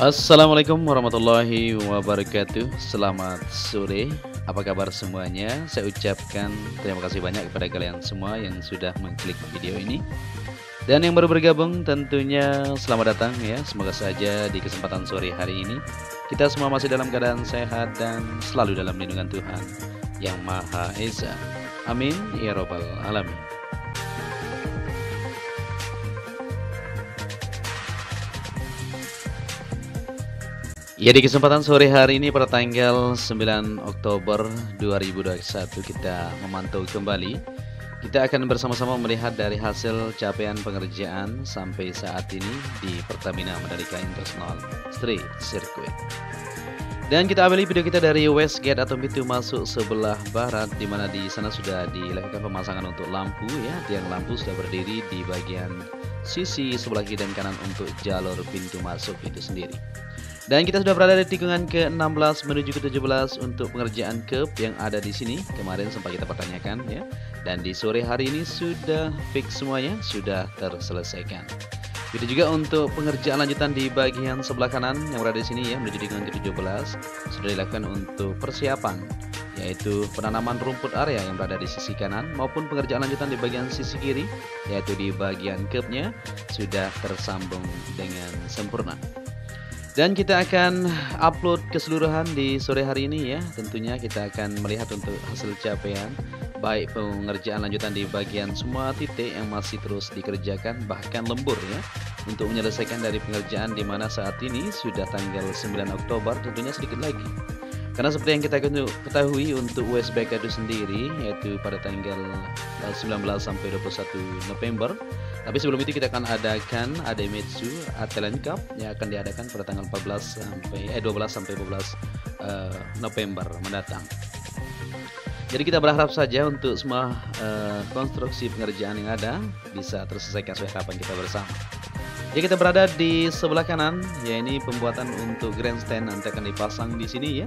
Assalamualaikum warahmatullahi wabarakatuh. Selamat sore. Apa kabar semuanya? Saya ucapkan terima kasih banyak kepada kalian semua yang sudah mengklik video ini. Dan yang baru bergabung tentunya selamat datang ya. Semoga saja di kesempatan sore hari ini kita semua masih dalam keadaan sehat dan selalu dalam lindungan Tuhan Yang Maha Esa. Amin ya robbal alamin. Ya, di kesempatan sore hari ini pada tanggal 9 Oktober 2021 kita memantau kembali. Kita akan bersama-sama melihat dari hasil capaian pengerjaan sampai saat ini di Pertamina Mandalika International Street Circuit. Dan kita awali video kita dari West Gate atau pintu masuk sebelah barat, di mana di sana sudah dilakukan pemasangan untuk lampu ya. Tiang lampu sudah berdiri di bagian sisi sebelah kiri dan kanan untuk jalur pintu masuk itu sendiri. Dan kita sudah berada di tikungan ke-16 menuju ke-17 untuk pengerjaan curb yang ada di sini. Kemarin sempat kita pertanyakan ya. Dan di sore hari ini sudah fix semuanya, sudah terselesaikan. Begitu juga untuk pengerjaan lanjutan di bagian sebelah kanan yang berada di sini ya, menuju tikungan ke-17 sudah dilakukan untuk persiapan, yaitu penanaman rumput area yang berada di sisi kanan maupun pengerjaan lanjutan di bagian sisi kiri, yaitu di bagian curbnya sudah tersambung dengan sempurna. Dan kita akan upload keseluruhan di sore hari ini ya. Tentunya kita akan melihat untuk hasil capaian baik pengerjaan lanjutan di bagian semua titik yang masih terus dikerjakan, bahkan lembur ya, untuk menyelesaikan dari pengerjaan di mana saat ini sudah tanggal 9 Oktober, tentunya sedikit lagi. Karena seperti yang kita ketahui untuk USBK itu sendiri yaitu pada tanggal 19 sampai 21 November. Tapi sebelum itu kita akan adakan Ademitsu Talent Cup yang akan diadakan pada tanggal 12 sampai 14 November mendatang. Jadi kita berharap saja untuk semua konstruksi pengerjaan yang ada bisa terselesaikan sesuai harapan kita bersama. Jadi kita berada di sebelah kanan, ya ini pembuatan untuk grandstand nanti akan dipasang di sini ya.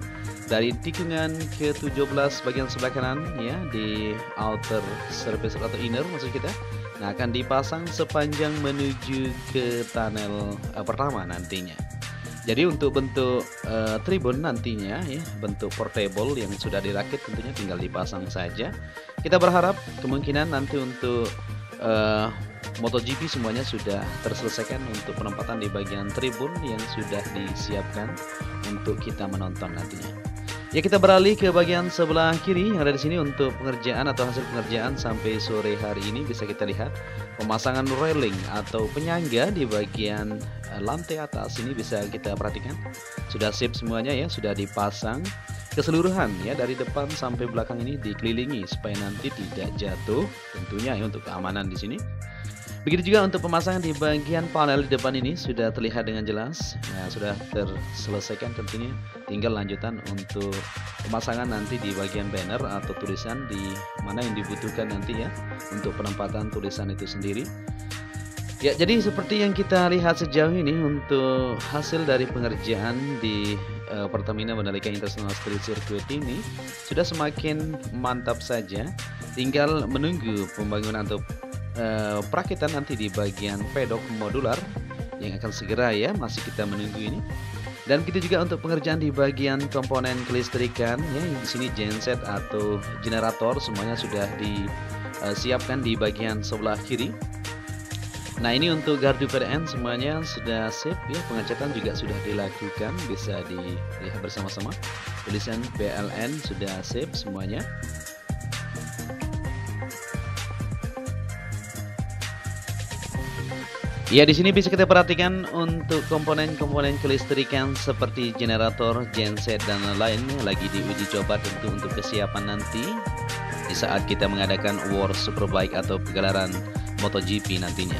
Dari tikungan ke-17 bagian sebelah kanan ya, di outer surface atau inner maksud kita. Nah, akan dipasang sepanjang menuju ke tunnel pertama nantinya. Jadi untuk bentuk tribun nantinya ya, bentuk portable yang sudah dirakit tentunya tinggal dipasang saja. Kita berharap kemungkinan nanti untuk MotoGP semuanya sudah terselesaikan untuk penempatan di bagian tribun yang sudah disiapkan untuk kita menonton nantinya. Ya, kita beralih ke bagian sebelah kiri yang ada di sini untuk pengerjaan atau hasil pengerjaan sampai sore hari ini bisa kita lihat pemasangan railing atau penyangga di bagian lantai atas ini bisa kita perhatikan sudah sip semuanya ya, sudah dipasang keseluruhan ya, dari depan sampai belakang ini dikelilingi supaya nanti tidak jatuh tentunya ya, untuk keamanan di sini. Begitu juga untuk pemasangan di bagian panel di depan ini sudah terlihat dengan jelas. Nah, sudah terselesaikan tentunya. Tinggal lanjutan untuk pemasangan nanti di bagian banner atau tulisan di mana yang dibutuhkan nanti ya untuk penempatan tulisan itu sendiri. Ya, jadi seperti yang kita lihat sejauh ini untuk hasil dari pengerjaan di Pertamina Mandalika International Street Circuit ini sudah semakin mantap saja. Tinggal menunggu pembangunan atau perakitan nanti di bagian pedok modular yang akan segera ya, masih kita menunggu ini. Dan begitu juga untuk pengerjaan di bagian komponen kelistrikan ya, di sini genset atau generator semuanya sudah disiapkan di bagian sebelah kiri. Nah, ini untuk gardu PDN semuanya sudah sip ya, pengecatan juga sudah dilakukan, bisa dilihat bersama-sama. Tulisan PLN sudah sip semuanya. Ya, di sini bisa kita perhatikan untuk komponen-komponen kelistrikan seperti generator, genset dan lain lagi diuji coba tentu untuk kesiapan nanti di saat kita mengadakan World Superbike atau pegelaran MotoGP nantinya.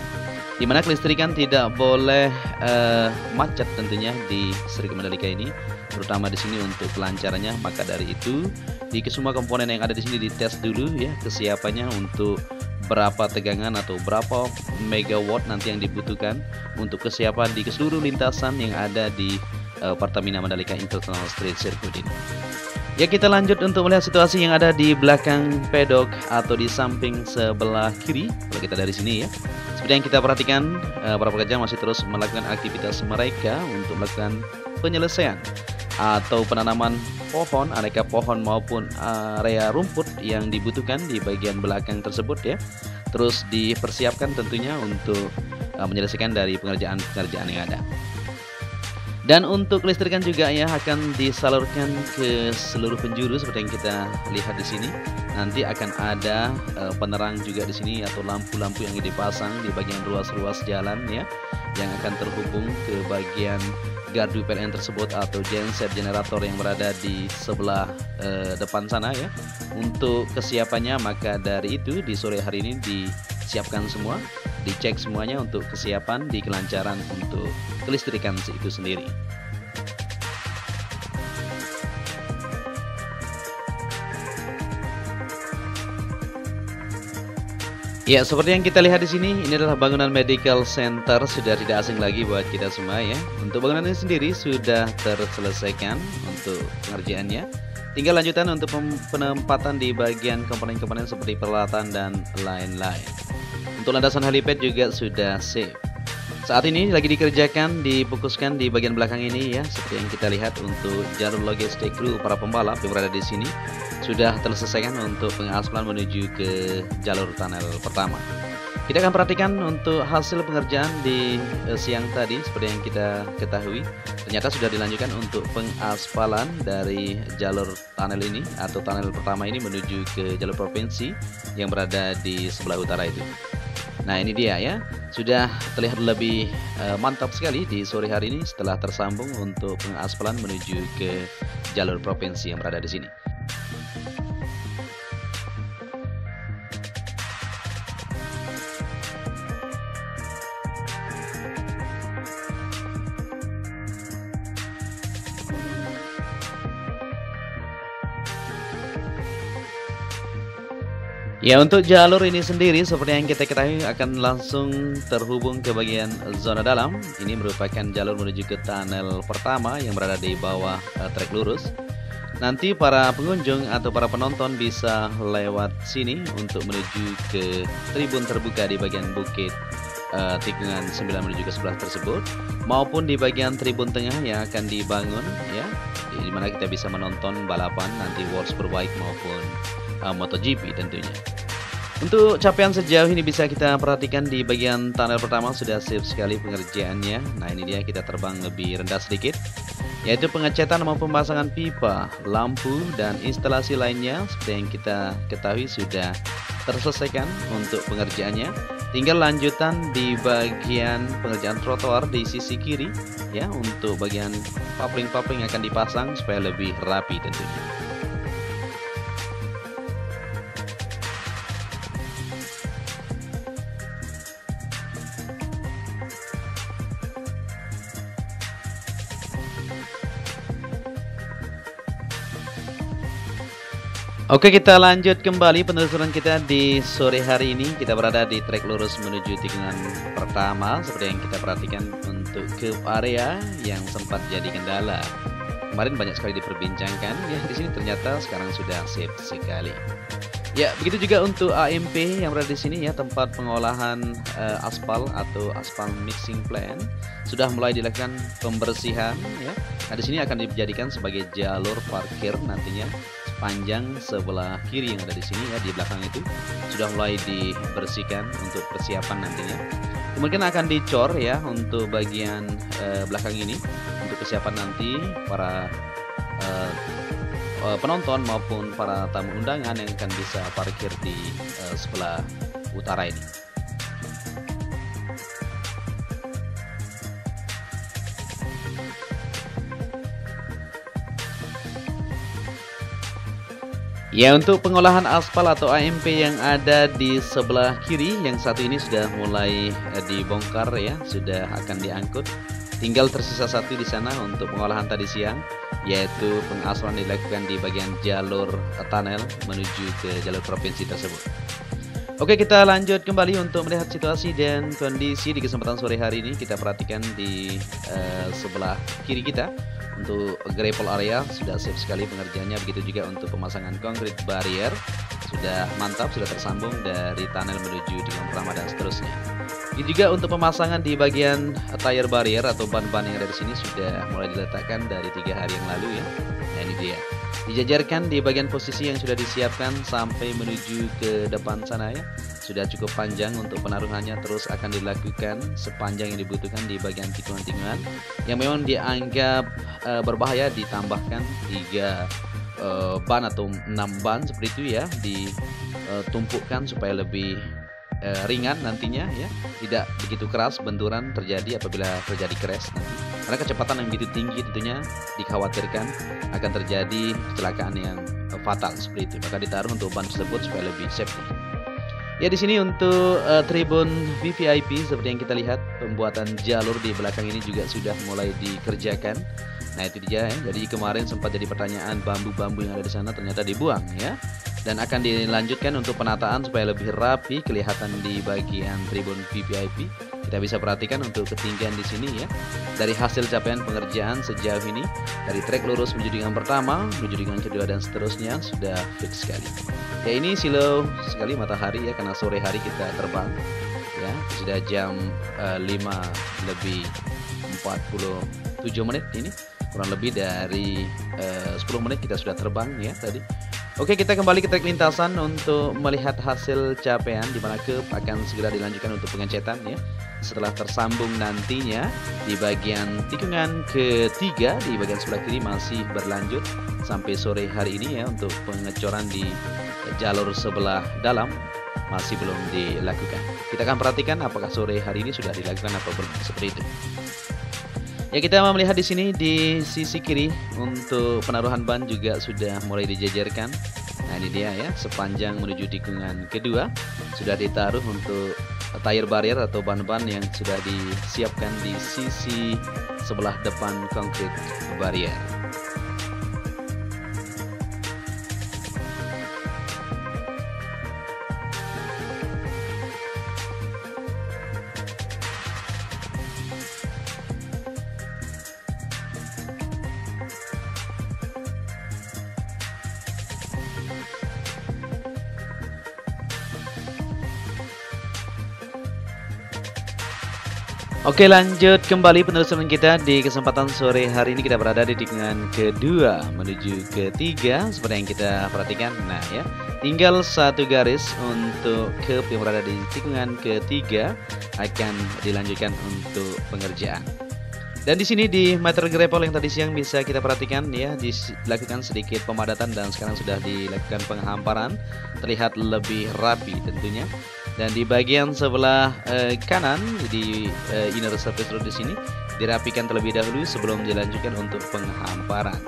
Di mana kelistrikan tidak boleh macet tentunya di sirkuit Mandalika ini, terutama di sini untuk kelancarannya. Maka dari itu, di semua komponen yang ada di sini dites dulu ya kesiapannya untuk berapa tegangan atau berapa megawatt nanti yang dibutuhkan untuk kesiapan di seluruh lintasan yang ada di Pertamina Mandalika International Street Circuit ini. Ya, kita lanjut untuk melihat situasi yang ada di belakang pedok atau di samping sebelah kiri. Kalau kita dari sini ya, Seperti yang kita perhatikan, para pekerja masih terus melakukan aktivitas mereka untuk melakukan penyelesaian atau penanaman pohon, aneka pohon maupun area rumput yang dibutuhkan di bagian belakang tersebut ya. Terus dipersiapkan tentunya untuk menyelesaikan dari pengerjaan-pengerjaan yang ada. Dan untuk kelistrikan juga ya akan disalurkan ke seluruh penjuru seperti yang kita lihat di sini. Nanti akan ada penerang juga di sini atau lampu-lampu yang dipasang di bagian ruas-ruas jalan ya, yang akan terhubung ke bagian gardu PLN tersebut atau genset generator yang berada di sebelah depan sana ya. Untuk kesiapannya maka dari itu di sore hari ini disiapkan semua, dicek semuanya untuk kesiapan di kelancaran untuk kelistrikan itu sendiri. Ya, seperti yang kita lihat di sini, ini adalah bangunan medical center, sudah tidak asing lagi buat kita semua ya. Untuk bangunan ini sendiri sudah terselesaikan untuk pengerjaannya. Tinggal lanjutan untuk penempatan di bagian komponen-komponen seperti peralatan dan lain-lain. Untuk landasan helipad juga sudah sip. Saat ini lagi dikerjakan, difokuskan di bagian belakang ini ya, seperti yang kita lihat untuk jalur logistik kru para pembalap yang berada di sini sudah terselesaikan untuk pengaspalan menuju ke jalur tunnel pertama. Kita akan perhatikan untuk hasil pengerjaan di siang tadi seperti yang kita ketahui, ternyata sudah dilanjutkan untuk pengaspalan dari jalur tunnel ini atau tunnel pertama ini menuju ke jalur provinsi yang berada di sebelah utara itu. Nah ini dia ya, sudah terlihat lebih mantap sekali di sore hari ini setelah tersambung untuk pengaspalan menuju ke jalur provinsi yang berada di sini. Ya, untuk jalur ini sendiri seperti yang kita ketahui akan langsung terhubung ke bagian zona dalam. Ini merupakan jalur menuju ke tunnel pertama yang berada di bawah trek lurus. Nanti para pengunjung atau para penonton bisa lewat sini untuk menuju ke tribun terbuka di bagian bukit tikungan 9 menuju ke 11 tersebut, maupun di bagian tribun tengah yang akan dibangun ya, di mana kita bisa menonton balapan nanti World Superbike maupun MotoGP tentunya. Untuk capaian sejauh ini bisa kita perhatikan di bagian tunnel pertama sudah sip sekali pengerjaannya. Nah ini dia, kita terbang lebih rendah sedikit, yaitu pengecatan maupun pemasangan pipa, lampu, dan instalasi lainnya seperti yang kita ketahui sudah terselesaikan untuk pengerjaannya. Tinggal lanjutan di bagian pengerjaan trotoar di sisi kiri ya, untuk bagian papling-papling akan dipasang supaya lebih rapi tentunya. Oke, kita lanjut kembali penelusuran kita di sore hari ini. Kita berada di trek lurus menuju tikungan pertama seperti yang kita perhatikan untuk curve area yang sempat jadi kendala. Kemarin banyak sekali diperbincangkan ya, di sini ternyata sekarang sudah sip sekali. Ya, begitu juga untuk AMP yang berada di sini ya, tempat pengolahan aspal atau aspal mixing plant sudah mulai dilakukan pembersihan ya. Nah, di sini akan dijadikan sebagai jalur parkir nantinya. Panjang sebelah kiri yang ada di sini ya, di belakang itu sudah mulai dibersihkan untuk persiapan nantinya. Kemudian akan dicor ya untuk bagian belakang ini untuk kesiapan nanti para penonton maupun para tamu undangan yang akan bisa parkir di sebelah utara ini. Ya, untuk pengolahan aspal atau AMP yang ada di sebelah kiri yang satu ini sudah mulai dibongkar ya, sudah akan diangkut. Tinggal tersisa satu di sana untuk pengolahan tadi siang, yaitu pengaspalan dilakukan di bagian jalur tunnel menuju ke jalur provinsi tersebut. Oke, kita lanjut kembali untuk melihat situasi dan kondisi di kesempatan sore hari ini. Kita perhatikan di sebelah kiri kita. Untuk gravel area sudah sip sekali pengerjaannya, begitu juga untuk pemasangan konkrit barrier sudah mantap, sudah tersambung dari tunnel menuju dengan pertama dan seterusnya. Ini juga untuk pemasangan di bagian tire barrier atau ban-ban yang ada di sini sudah mulai diletakkan dari 3 hari yang lalu ya. Nah ini dia. Dijajarkan di bagian posisi yang sudah disiapkan sampai menuju ke depan sana ya. Sudah cukup panjang untuk penaruhannya, terus akan dilakukan sepanjang yang dibutuhkan di bagian tikungan-tikungan yang memang dianggap berbahaya. Ditambahkan 3 ban atau 6 ban seperti itu ya, ditumpukkan supaya lebih ringan nantinya ya, tidak begitu keras benturan terjadi apabila terjadi crash nanti. Karena kecepatan yang begitu tinggi tentunya dikhawatirkan akan terjadi kecelakaan yang fatal seperti itu. Maka ditaruh untuk ban tersebut supaya lebih safety. Ya di sini untuk tribun VVIP seperti yang kita lihat, pembuatan jalur di belakang ini juga sudah mulai dikerjakan. Nah itu dia ya. Jadi kemarin sempat jadi pertanyaan, bambu-bambu yang ada di sana ternyata dibuang ya. Dan akan dilanjutkan untuk penataan supaya lebih rapi kelihatan di bagian tribun VVIP. Kita bisa perhatikan untuk ketinggian di sini ya. Dari hasil capaian pengerjaan sejauh ini, dari trek lurus menuju dengan pertama, menuju dengan kedua dan seterusnya sudah fix sekali. Ya ini silau sekali matahari ya, karena sore hari kita terbang ya. Sudah jam 5:47 ini. Kurang lebih dari 10 menit kita sudah terbang ya tadi. Oke, kita kembali ke trek lintasan untuk melihat hasil capaian di mana Curb akan segera dilanjutkan untuk pengecetan ya. Setelah tersambung nantinya di bagian tikungan ketiga di bagian sebelah kiri masih berlanjut sampai sore hari ini ya, untuk pengecoran di jalur sebelah dalam masih belum dilakukan. Kita akan perhatikan apakah sore hari ini sudah dilakukan apa seperti itu. Ya kita melihat di sini di sisi kiri untuk penaruhan ban juga sudah mulai dijajarkan. Nah ini dia ya, sepanjang menuju tikungan kedua sudah ditaruh untuk tire barrier atau ban-ban yang sudah disiapkan di sisi sebelah depan konkrit barrier. Oke, lanjut kembali penelusuran kita di kesempatan sore hari ini. Kita berada di tikungan kedua menuju ketiga seperti yang kita perhatikan. Nah ya, tinggal satu garis untuk Curb yang berada di tikungan ketiga akan dilanjutkan untuk pengerjaan. Dan di sini di meter grapple yang tadi siang bisa kita perhatikan ya, dilakukan sedikit pemadatan dan sekarang sudah dilakukan penghamparan, terlihat lebih rapi tentunya. Dan di bagian sebelah kanan di inner surface road di sini dirapikan terlebih dahulu sebelum dilanjutkan untuk penghamparan.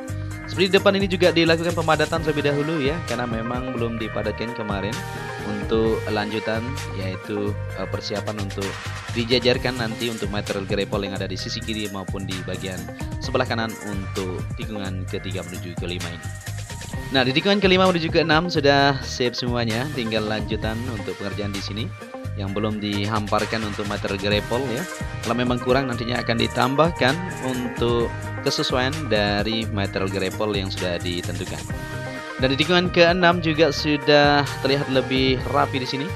Seperti di depan ini juga dilakukan pemadatan terlebih dahulu ya, karena memang belum dipadatkan kemarin untuk lanjutan, yaitu persiapan untuk dijajarkan nanti untuk material grapple yang ada di sisi kiri maupun di bagian sebelah kanan untuk tikungan ketiga menuju kelima ini. Nah, di tikungan kelima menuju ke-6 sudah siap semuanya, tinggal lanjutan untuk pengerjaan di sini yang belum dihamparkan untuk material grapple ya. Kalau memang kurang nantinya akan ditambahkan untuk kesesuaian dari material grapple yang sudah ditentukan. Dan di tikungan ke-6 juga sudah terlihat lebih rapi di sini.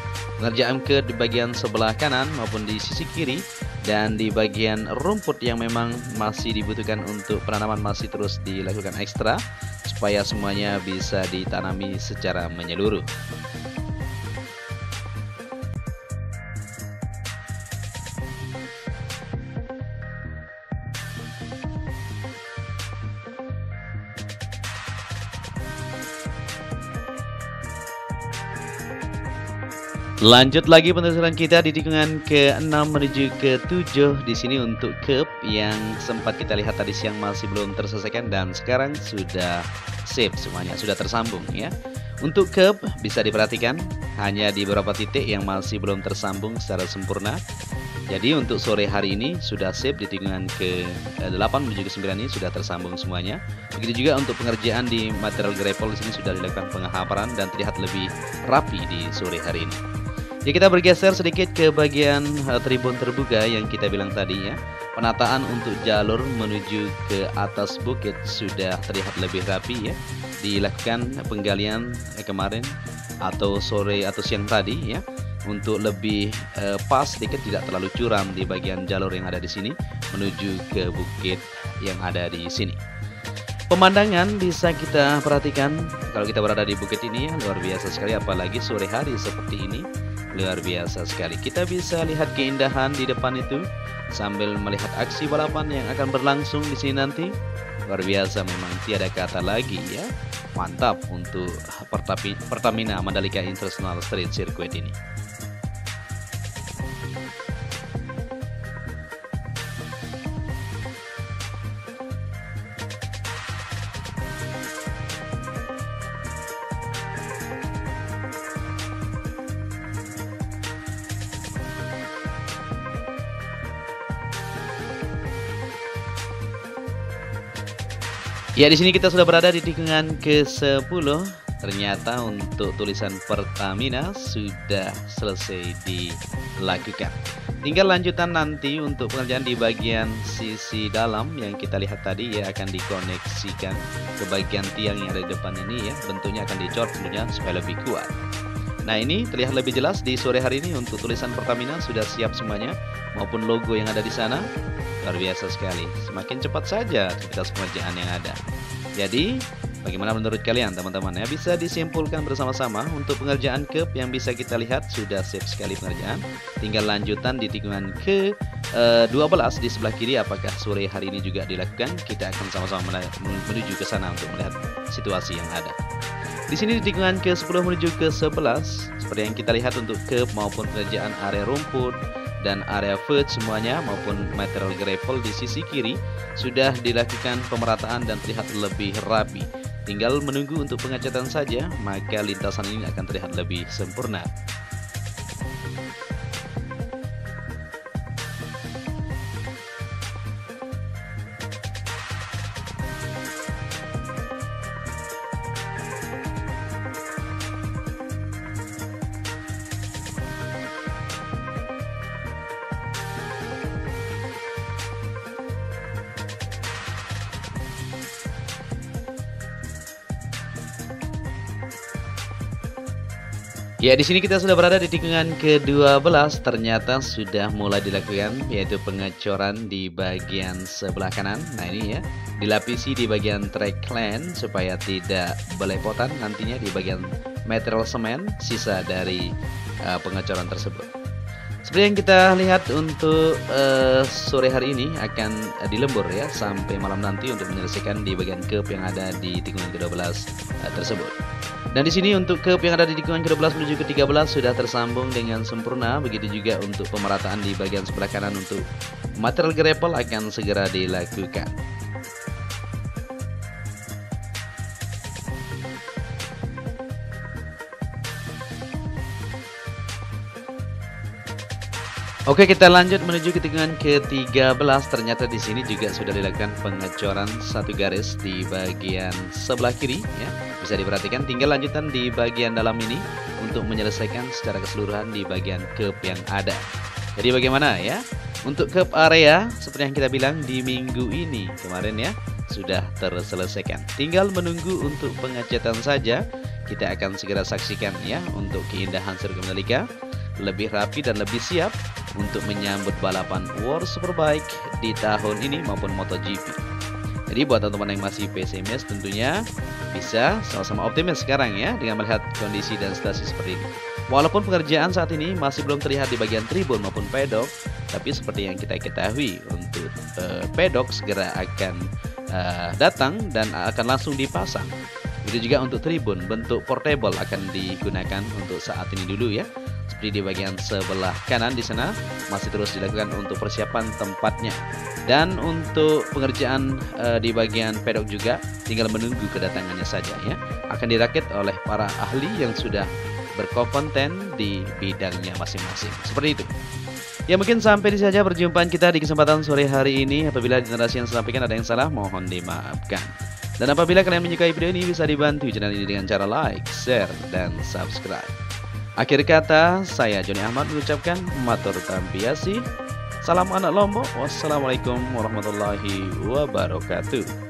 Pengerjaan di bagian sebelah kanan maupun di sisi kiri, dan di bagian rumput yang memang masih dibutuhkan untuk penanaman masih terus dilakukan ekstra supaya semuanya bisa ditanami secara menyeluruh. Lanjut lagi penelusuran kita di tikungan ke-6 menuju ke-7 di sini untuk Curb yang sempat kita lihat tadi siang masih belum terselesaikan dan sekarang sudah save semuanya, sudah tersambung ya. Untuk Curb bisa diperhatikan hanya di beberapa titik yang masih belum tersambung secara sempurna. Jadi untuk sore hari ini sudah save di tikungan ke-8 menuju ke-9 ini sudah tersambung semuanya. Begitu juga untuk pengerjaan di material grapple di sini sudah dilakukan penghamparan dan terlihat lebih rapi di sore hari ini. Ya kita bergeser sedikit ke bagian tribun terbuka yang kita bilang tadi ya. Penataan untuk jalur menuju ke atas bukit sudah terlihat lebih rapi ya. Dilakukan penggalian kemarin atau sore atau siang tadi ya, untuk lebih pas sedikit, tidak terlalu curam di bagian jalur yang ada di sini menuju ke bukit yang ada di sini. Pemandangan bisa kita perhatikan kalau kita berada di bukit ini luar biasa sekali, apalagi sore hari seperti ini luar biasa sekali. Kita bisa lihat keindahan di depan itu sambil melihat aksi balapan yang akan berlangsung di sini nanti. Luar biasa memang, tiada kata lagi ya. Mantap untuk Pertamina Mandalika International Street Circuit ini. Ya, di sini kita sudah berada di tikungan ke-10. Ternyata untuk tulisan Pertamina sudah selesai dilakukan. Tinggal lanjutan nanti untuk pengerjaan di bagian sisi dalam yang kita lihat tadi ya, akan dikoneksikan ke bagian tiang yang ada di depan ini ya. Bentuknya akan dicor tentunya supaya lebih kuat. Nah, ini terlihat lebih jelas di sore hari ini untuk tulisan Pertamina sudah siap semuanya, maupun logo yang ada di sana. Luar biasa sekali. Semakin cepat saja aktivitas pengerjaan yang ada. Jadi, bagaimana menurut kalian teman-teman ya? Bisa disimpulkan bersama-sama untuk pengerjaan curb yang bisa kita lihat sudah siap sekali pengerjaan. Tinggal lanjutan di tikungan ke-12 di sebelah kiri, apakah sore hari ini juga dilakukan? Kita akan sama-sama menuju ke sana untuk melihat situasi yang ada. Di sini di tikungan ke-10 menuju ke-11, seperti yang kita lihat untuk curb maupun pengerjaan area rumput dan area foot semuanya maupun material gravel di sisi kiri sudah dilakukan pemerataan dan terlihat lebih rapi. Tinggal menunggu untuk pengecatan saja, maka lintasan ini akan terlihat lebih sempurna. Ya, di sini kita sudah berada di tikungan ke-12. Ternyata sudah mulai dilakukan, yaitu pengecoran di bagian sebelah kanan. Nah, ini ya, dilapisi di bagian track lane supaya tidak belepotan nantinya di bagian material semen sisa dari pengecoran tersebut. Seperti yang kita lihat untuk sore hari ini akan dilembur ya sampai malam nanti untuk menyelesaikan di bagian curb yang ada di tikungan ke-12 tersebut. Dan di sini untuk curb yang ada di tikungan ke-12 menuju ke-13 sudah tersambung dengan sempurna. Begitu juga untuk pemerataan di bagian sebelah kanan untuk material gravel akan segera dilakukan. Oke, kita lanjut menuju ke tikungan ke-13. Ternyata di sini juga sudah dilakukan pengecoran satu garis di bagian sebelah kiri ya. Bisa diperhatikan, tinggal lanjutan di bagian dalam ini untuk menyelesaikan secara keseluruhan di bagian curb yang ada. Jadi bagaimana ya? Untuk curb area seperti yang kita bilang di minggu ini kemarin ya sudah terselesaikan. Tinggal menunggu untuk pengecatan saja. Kita akan segera saksikan ya untuk keindahan sirkuit Mandalika lebih rapi dan lebih siap untuk menyambut balapan World Superbike di tahun ini maupun MotoGP. Jadi buat teman-teman yang masih pesimis tentunya bisa sama-sama optimis sekarang ya dengan melihat kondisi dan situasi seperti ini. Walaupun pengerjaan saat ini masih belum terlihat di bagian tribun maupun pedok, tapi seperti yang kita ketahui untuk pedok segera akan datang dan akan langsung dipasang. Begitu juga untuk tribun, bentuk portable akan digunakan untuk saat ini dulu ya. Seperti di bagian sebelah kanan di sana masih terus dilakukan untuk persiapan tempatnya. Dan untuk pengerjaan di bagian pedok juga tinggal menunggu kedatangannya saja ya. Akan dirakit oleh para ahli yang sudah berkompeten di bidangnya masing-masing. Seperti itu. Ya, mungkin sampai di sini saja perjumpaan kita di kesempatan sore hari ini. Apabila di narasi yang saya sampaikan ada yang salah, mohon dimaafkan. Dan apabila kalian menyukai video ini, bisa dibantu channel ini dengan cara like, share, dan subscribe. Akhir kata, saya Joni Ahmad mengucapkan matur tampiasi. Salam anak Lombok. Wassalamualaikum warahmatullahi wabarakatuh.